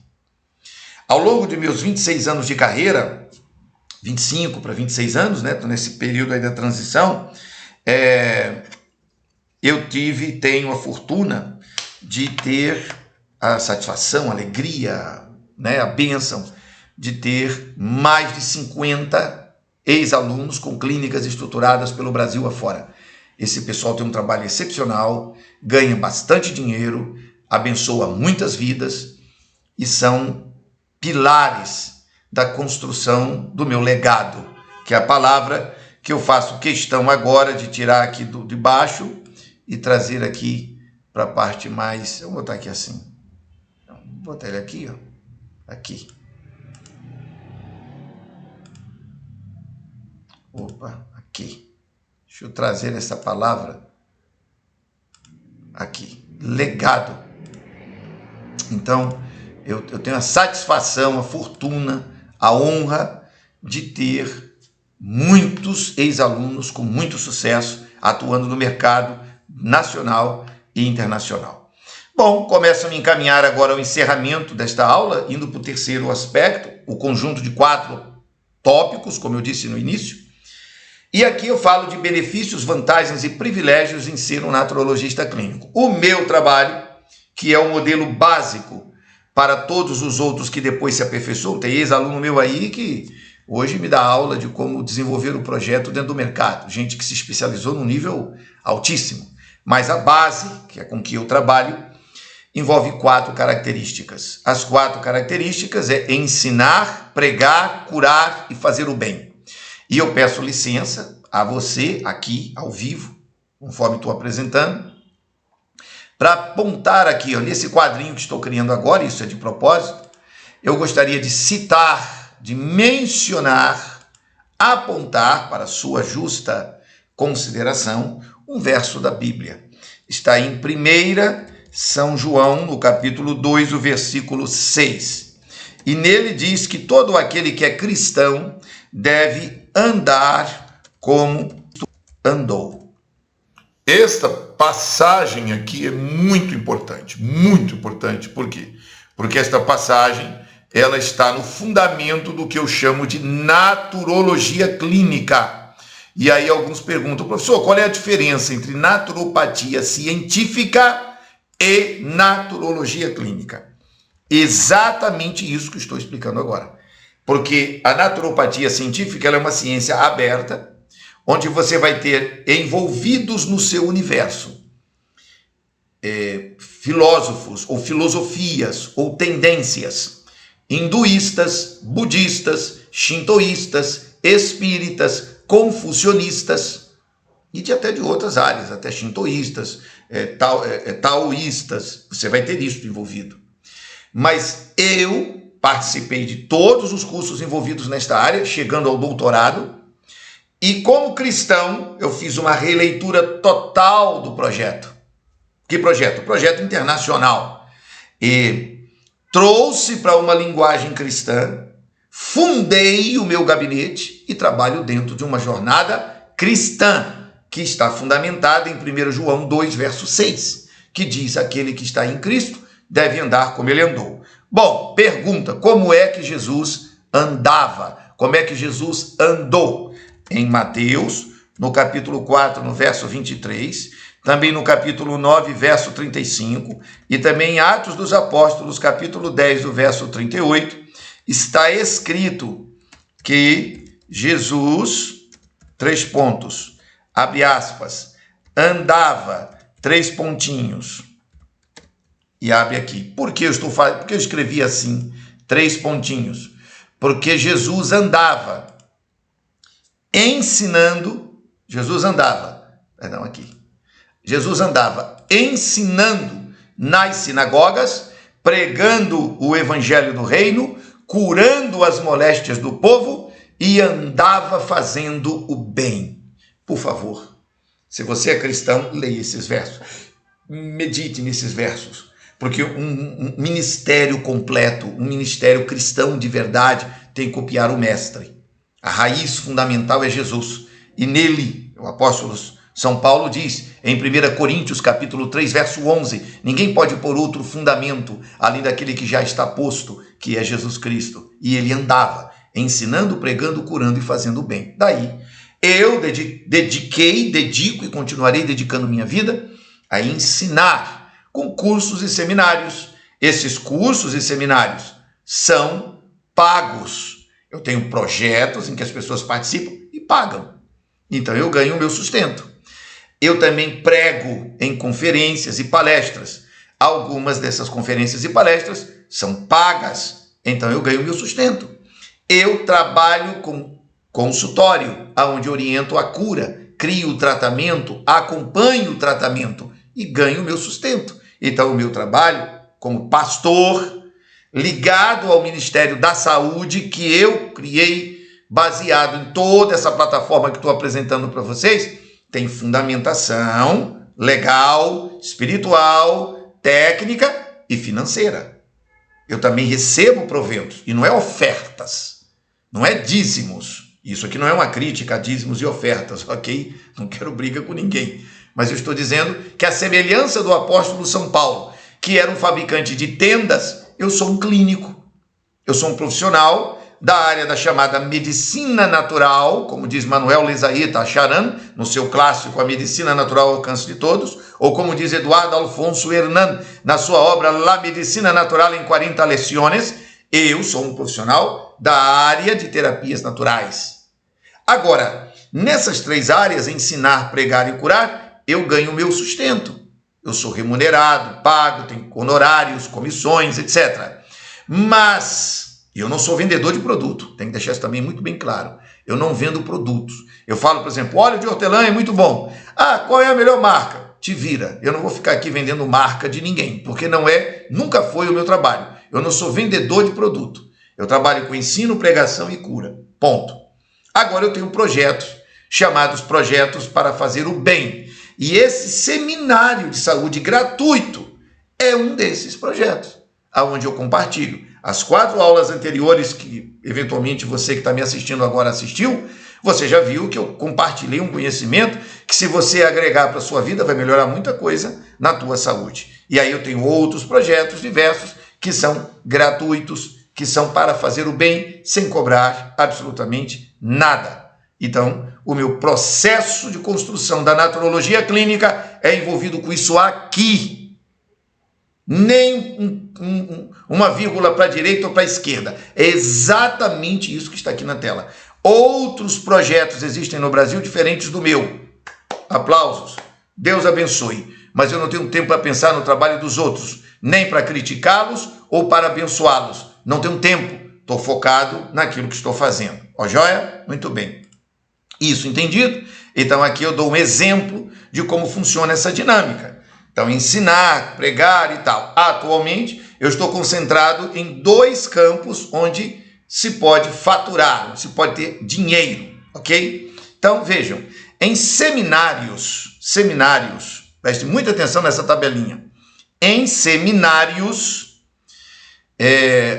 Ao longo de meus 26 anos de carreira, 25 para 26 anos, né? Estou nesse período aí da transição, eu tenho a fortuna de ter a satisfação, a alegria, né, a bênção de ter mais de 50 ex-alunos com clínicas estruturadas pelo Brasil afora. Esse pessoal tem um trabalho excepcional, ganha bastante dinheiro, abençoa muitas vidas e são pilares da construção do meu legado, que é a palavra que eu faço questão agora de tirar aqui de baixo e trazer aqui para a parte mais... Eu vou botar aqui assim. Vou botar ele aqui, ó. Aqui. Opa, aqui. Deixa eu trazer essa palavra aqui. Legado. Então, eu tenho a satisfação, a fortuna, a honra de ter muitos ex-alunos com muito sucesso atuando no mercado nacional e internacional. Bom, começo a me encaminhar agora ao encerramento desta aula, indo para o terceiro aspecto, o conjunto de 4 tópicos, como eu disse no início. E aqui eu falo de benefícios, vantagens e privilégios em ser um naturologista clínico. O meu trabalho, que é o modelo básico para todos os outros que depois se aperfeiçoam. Tem ex-aluno meu aí que hoje me dá aula de como desenvolver o projeto dentro do mercado. Gente que se especializou num nível altíssimo. Mas a base, que é com que eu trabalho, envolve 4 características. As 4 características é ensinar, pregar, curar e fazer o bem. E eu peço licença a você, aqui, ao vivo, conforme estou apresentando, para apontar aqui, ó, nesse quadrinho que estou criando agora, isso é de propósito, eu gostaria de citar, de mencionar, apontar para sua justa consideração, um verso da Bíblia. Está em 1 São João, no capítulo 2, o versículo 6. E nele diz que todo aquele que é cristão deve andar como andou. Esta passagem aqui é muito importante, por quê? Porque esta passagem, ela está no fundamento do que eu chamo de naturologia clínica. E aí alguns perguntam, professor, qual é a diferença entre naturopatia científica e naturologia clínica? Exatamente isso que estou explicando agora. Porque a naturopatia científica ela é uma ciência aberta, onde você vai ter envolvidos no seu universo filósofos ou filosofias ou tendências hinduístas, budistas, shintoístas, espíritas, confucionistas e até de outras áreas, até shintoístas, taoístas, você vai ter isso envolvido. Mas eu participei de todos os cursos envolvidos nesta área, chegando ao doutorado, e como cristão, eu fiz uma releitura total do projeto. Que projeto? O projeto internacional. E trouxe para uma linguagem cristã, fundei o meu gabinete e trabalho dentro de uma jornada cristã, que está fundamentada em 1 João 2, verso 6, que diz: aquele que está em Cristo deve andar como ele andou. Bom, pergunta, como é que Jesus andava? Como é que Jesus andou? Em Mateus, no capítulo 4, no verso 23, também no capítulo 9, verso 35, e também em Atos dos Apóstolos, capítulo 10, do verso 38, está escrito que Jesus, 3 pontos, abre aspas, andava, 3 pontinhos, e abre aqui. Por que eu escrevi assim, 3 pontinhos? Porque Jesus andava ensinando, Jesus andava ensinando nas sinagogas, pregando o evangelho do reino, curando as moléstias do povo e andava fazendo o bem. Por favor, se você é cristão, leia esses versos, medite nesses versos, porque um ministério completo, um ministério cristão de verdade, tem que copiar o mestre. A raiz fundamental é Jesus, e nele, o apóstolo São Paulo diz, em 1 Coríntios, capítulo 3, verso 11, ninguém pode pôr outro fundamento, além daquele que já está posto, que é Jesus Cristo. E ele andava, ensinando, pregando, curando e fazendo o bem. Daí, eu dedico e continuarei dedicando minha vida a ensinar com cursos e seminários. Esses cursos e seminários são pagos. Eu tenho projetos em que as pessoas participam e pagam. Então eu ganho o meu sustento. Eu também prego em conferências e palestras. Algumas dessas conferências e palestras são pagas. Então eu ganho o meu sustento. Eu trabalho com consultório, onde oriento a cura, crio o tratamento, acompanho o tratamento e ganho o meu sustento. Então o meu trabalho como pastor, ligado ao Ministério da Saúde, que eu criei, baseado em toda essa plataforma que estou apresentando para vocês, tem fundamentação legal, espiritual, técnica e financeira. Eu também recebo proventos, e não é ofertas, não é dízimos. Isso aqui não é uma crítica a dízimos e ofertas, ok? Não quero briga com ninguém. Mas eu estou dizendo que a semelhança do apóstolo São Paulo, que era um fabricante de tendas, eu sou um clínico, eu sou um profissional da área da chamada medicina natural, como diz Manuel Lezaeta Charan, no seu clássico A Medicina Natural ao Alcance de Todos, ou como diz Eduardo Alfonso Hernan, na sua obra La Medicina Natural em 40 Leciones, eu sou um profissional da área de terapias naturais. Agora, nessas 3 áreas, ensinar, pregar e curar, eu ganho o meu sustento. Eu sou remunerado, pago, tenho honorários, comissões, etc. Mas eu não sou vendedor de produto, tem que deixar isso também muito bem claro. Eu não vendo produtos. Eu falo, por exemplo, óleo de hortelã é muito bom. Ah, qual é a melhor marca? Te vira. Eu não vou ficar aqui vendendo marca de ninguém, porque nunca foi o meu trabalho. Eu não sou vendedor de produto. Eu trabalho com ensino, pregação e cura. Ponto. Agora eu tenho projetos, chamados projetos para fazer o bem. E esse seminário de saúde gratuito é um desses projetos, onde eu compartilho. As 4 aulas anteriores, que eventualmente você que está me assistindo agora assistiu, você já viu que eu compartilhei um conhecimento que, se você agregar para a sua vida, vai melhorar muita coisa na tua saúde. E aí eu tenho outros projetos diversos que são gratuitos, que são para fazer o bem sem cobrar absolutamente nada. Então, o meu processo de construção da naturologia clínica é envolvido com isso aqui. Nem uma vírgula para a direita ou para a esquerda. É exatamente isso que está aqui na tela. Outros projetos existem no Brasil diferentes do meu. Aplausos. Deus abençoe. Mas eu não tenho tempo para pensar no trabalho dos outros, nem para criticá-los ou para abençoá-los. Não tenho tempo. Estou focado naquilo que estou fazendo. Ó, joia? Muito bem. Isso entendido? Então aqui eu dou um exemplo de como funciona essa dinâmica. Então, ensinar, pregar e tal. Atualmente, eu estou concentrado em 2 campos onde se pode faturar, se pode ter dinheiro, ok? Então, vejam, em seminários, preste muita atenção nessa tabelinha. Em seminários,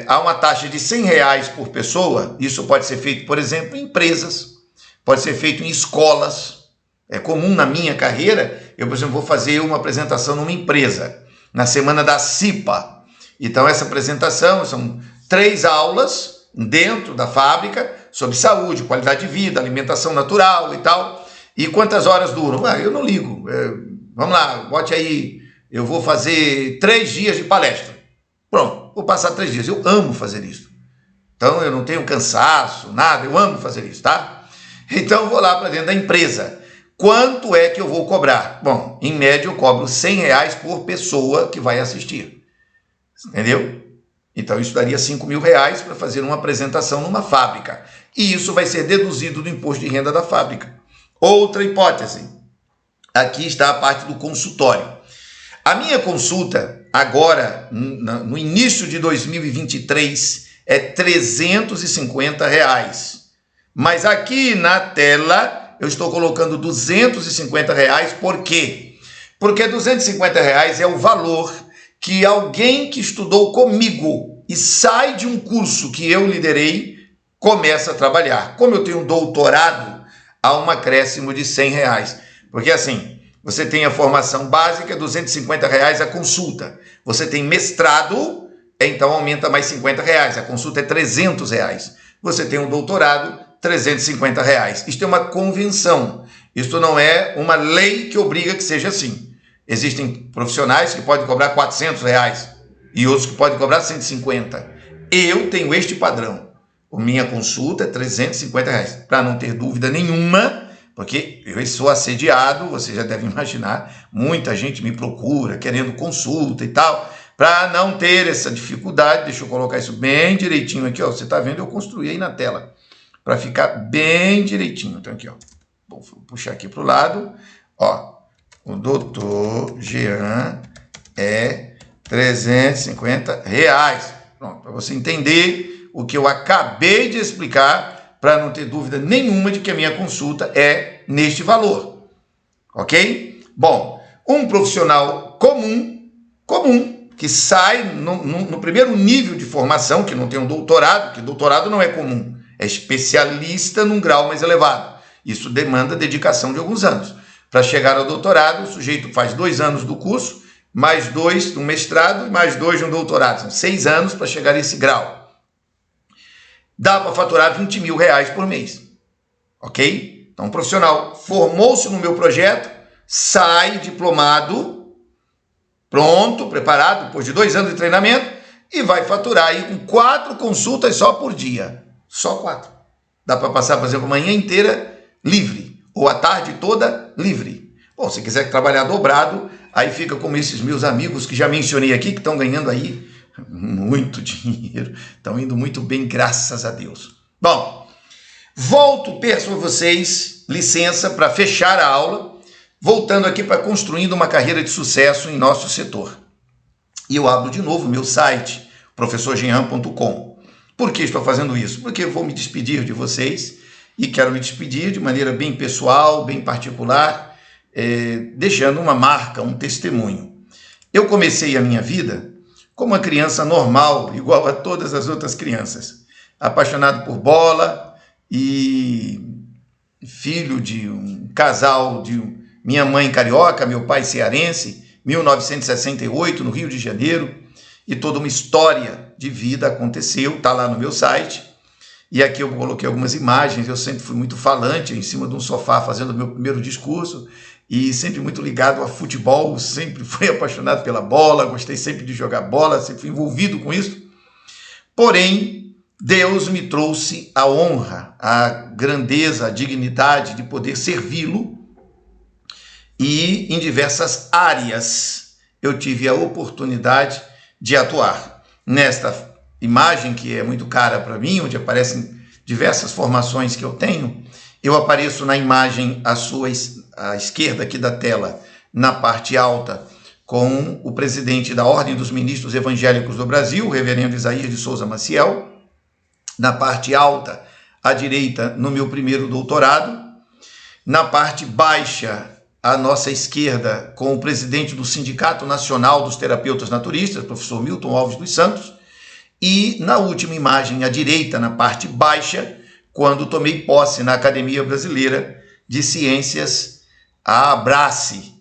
há uma taxa de R$100 por pessoa. Isso pode ser feito, por exemplo, em empresas, pode ser feito em escolas. É comum na minha carreira, eu, por exemplo, vou fazer uma apresentação numa empresa, na semana da CIPA. Então, essa apresentação são 3 aulas dentro da fábrica sobre saúde, qualidade de vida, alimentação natural e tal. E quantas horas duram? Eu não ligo. Vamos lá, bote aí, eu vou fazer 3 dias de palestra. Pronto, vou passar 3 dias. Eu amo fazer isso. Então, eu não tenho cansaço, nada, eu amo fazer isso, tá? Então, eu vou lá para dentro da empresa. Quanto é que eu vou cobrar? Bom, em média eu cobro R$100 por pessoa que vai assistir. Entendeu? Então isso daria R$5.000 para fazer uma apresentação numa fábrica. E isso vai ser deduzido do imposto de renda da fábrica. Outra hipótese. Aqui está a parte do consultório. A minha consulta agora, no início de 2023, é R$350. Mas aqui na tela eu estou colocando R$250, por quê? Porque R$250 é o valor que alguém que estudou comigo e sai de um curso que eu liderei, começa a trabalhar. Como eu tenho um doutorado, há um acréscimo de R$100. Porque assim, você tem a formação básica, R$250 a consulta. Você tem mestrado, então aumenta mais R$50, a consulta é R$300. Você tem um doutorado, R$350. Isto é uma convenção. Isto não é uma lei que obriga que seja assim. Existem profissionais que podem cobrar R$400 e outros que podem cobrar R$150. Eu tenho este padrão. A minha consulta é R$350. Para não ter dúvida nenhuma, porque eu sou assediado, você já deve imaginar, muita gente me procura querendo consulta e tal. Para não ter essa dificuldade, deixa eu colocar isso bem direitinho aqui, ó. Você está vendo? Eu construí aí na tela, para ficar bem direitinho. Então aqui, ó, vou puxar aqui para o lado, ó, o doutor Jean é R$350. Pronto, para você entender o que eu acabei de explicar, para não ter dúvida nenhuma de que a minha consulta é neste valor, ok? Bom, um profissional comum, que sai no primeiro nível de formação, que não tem um doutorado, que doutorado não é comum, é especialista num grau mais elevado. Isso demanda dedicação de alguns anos. Para chegar ao doutorado, o sujeito faz 2 anos do curso, mais 2 de um mestrado e mais 2 de um doutorado. São 6 anos para chegar a esse grau. Dá para faturar R$20.000 por mês. Ok? Então, um profissional formou-se no meu projeto, sai diplomado, pronto, preparado, depois de 2 anos de treinamento, e vai faturar aí com 4 consultas só por dia. Só 4. Dá para passar, por exemplo, a manhã inteira livre, ou a tarde toda livre. Bom, se quiser trabalhar dobrado, aí fica como esses meus amigos que já mencionei aqui, que estão ganhando aí muito dinheiro, estão indo muito bem, graças a Deus. Bom, peço a vocês licença para fechar a aula, voltando aqui para construindo uma carreira de sucesso em nosso setor. E eu abro de novo o meu site, professorjean.com. Por que estou fazendo isso? Porque eu vou me despedir de vocês e quero me despedir de maneira bem pessoal, bem particular, deixando uma marca, um testemunho. Eu comecei a minha vida como uma criança normal, igual a todas as outras crianças, apaixonado por bola e filho de um casal de minha mãe carioca, meu pai cearense, 1968, no Rio de Janeiro, e toda uma história de vida aconteceu, está lá no meu site. E aqui eu coloquei algumas imagens. Eu sempre fui muito falante, em cima de um sofá, fazendo o meu primeiro discurso, e sempre muito ligado a futebol, sempre fui apaixonado pela bola, gostei sempre de jogar bola, sempre fui envolvido com isso. Porém, Deus me trouxe a honra, a grandeza, a dignidade de poder servi-lo, e em diversas áreas eu tive a oportunidade de atuar. Nesta imagem, que é muito cara para mim, onde aparecem diversas formações que eu tenho, eu apareço na imagem à esquerda aqui da tela, na parte alta, com o presidente da Ordem dos Ministros Evangélicos do Brasil, o reverendo Isaías de Souza Maciel, na parte alta, à direita, no meu primeiro doutorado, na parte baixa, à nossa esquerda, com o presidente do Sindicato Nacional dos Terapeutas Naturistas, professor Milton Alves dos Santos, e na última imagem, à direita, na parte baixa, quando tomei posse na Academia Brasileira de Ciências, a Abrace,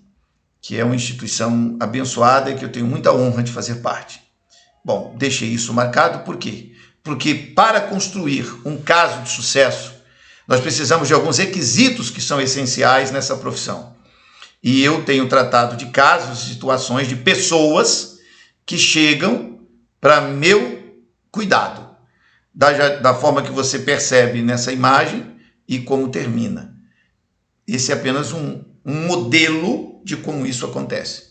que é uma instituição abençoada e que eu tenho muita honra de fazer parte. Bom, deixei isso marcado, por quê? Porque para construir um caso de sucesso, nós precisamos de alguns requisitos que são essenciais nessa profissão. E eu tenho tratado de casos, situações de pessoas que chegam para meu cuidado, da forma que você percebe nessa imagem e como termina. Esse é apenas um modelo de como isso acontece.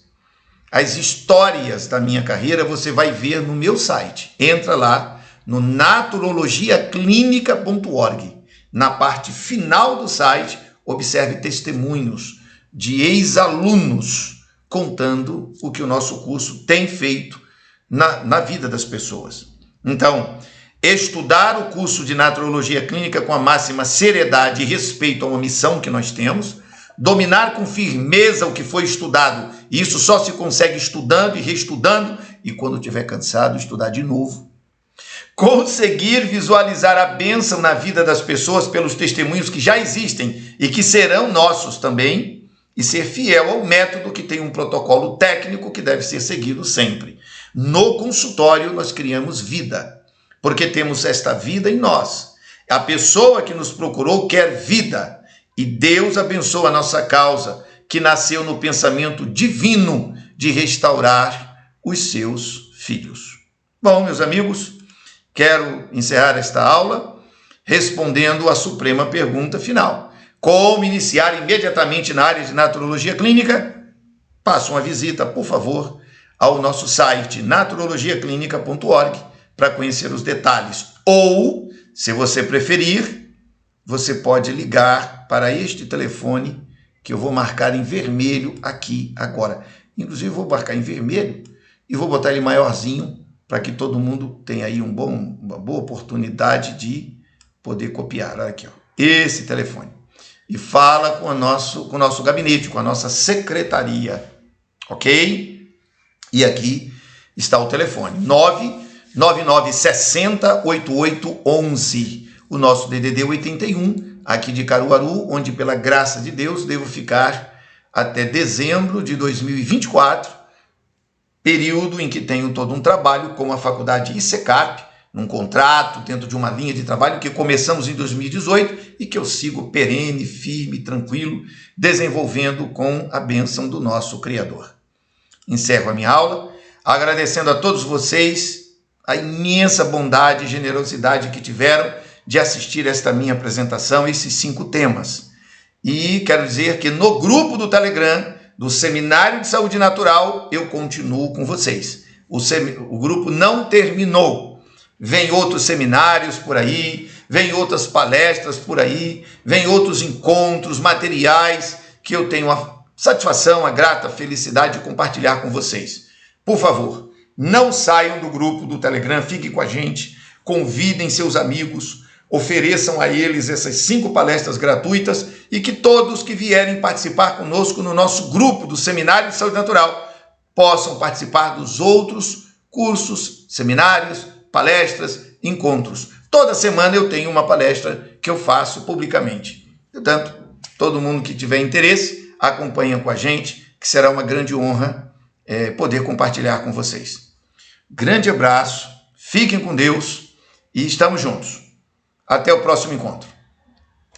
As histórias da minha carreira você vai ver no meu site. Entra lá no naturologiaclinica.org. Na parte final do site, observe testemunhos de ex-alunos contando o que o nosso curso tem feito na vida das pessoas. Então, estudar o curso de Naturologia Clínica com a máxima seriedade e respeito a uma missão que nós temos, dominar com firmeza o que foi estudado, e isso só se consegue estudando e reestudando, e quando estiver cansado, estudar de novo. Conseguir visualizar a bênção na vida das pessoas pelos testemunhos que já existem e que serão nossos também, e ser fiel ao método que tem um protocolo técnico que deve ser seguido sempre. No consultório, nós criamos vida, porque temos esta vida em nós. A pessoa que nos procurou quer vida, e Deus abençoa a nossa causa, que nasceu no pensamento divino de restaurar os seus filhos. Bom, meus amigos, quero encerrar esta aula respondendo à suprema pergunta final. Como iniciar imediatamente na área de naturologia clínica? Faça uma visita, por favor, ao nosso site naturologiaclinica.org para conhecer os detalhes. Ou, se você preferir, você pode ligar para este telefone que eu vou marcar em vermelho aqui agora. Inclusive, vou marcar em vermelho e vou botar ele maiorzinho para que todo mundo tenha aí uma boa oportunidade de poder copiar. Olha aqui, ó, esse telefone. E fala com o nosso gabinete, com a nossa secretaria, ok? E aqui está o telefone, 999608811. O nosso DDD 81, aqui de Caruaru, onde, pela graça de Deus, devo ficar até dezembro de 2024, período em que tenho todo um trabalho com a faculdade ICECAP, num contrato, dentro de uma linha de trabalho que começamos em 2018 e que eu sigo perene, firme, tranquilo, desenvolvendo com a bênção do nosso Criador. Encerro a minha aula, agradecendo a todos vocês a imensa bondade e generosidade que tiveram de assistir esta minha apresentação, esses 5 temas. E quero dizer que no grupo do Telegram, do Seminário de Saúde Natural, eu continuo com vocês. O grupo não terminou. Vem outros seminários por aí, vem outras palestras por aí, vem outros encontros, materiais que eu tenho a satisfação, a grata felicidade de compartilhar com vocês. Por favor, não saiam do grupo do Telegram, fiquem com a gente, convidem seus amigos, ofereçam a eles essas 5 palestras gratuitas e que todos que vierem participar conosco no nosso grupo do Seminário de Saúde Natural possam participar dos outros cursos, seminários, palestras, encontros. Toda semana eu tenho uma palestra que eu faço publicamente. Portanto, todo mundo que tiver interesse, acompanha com a gente, que será uma grande honra poder compartilhar com vocês. Grande abraço, fiquem com Deus e estamos juntos. Até o próximo encontro.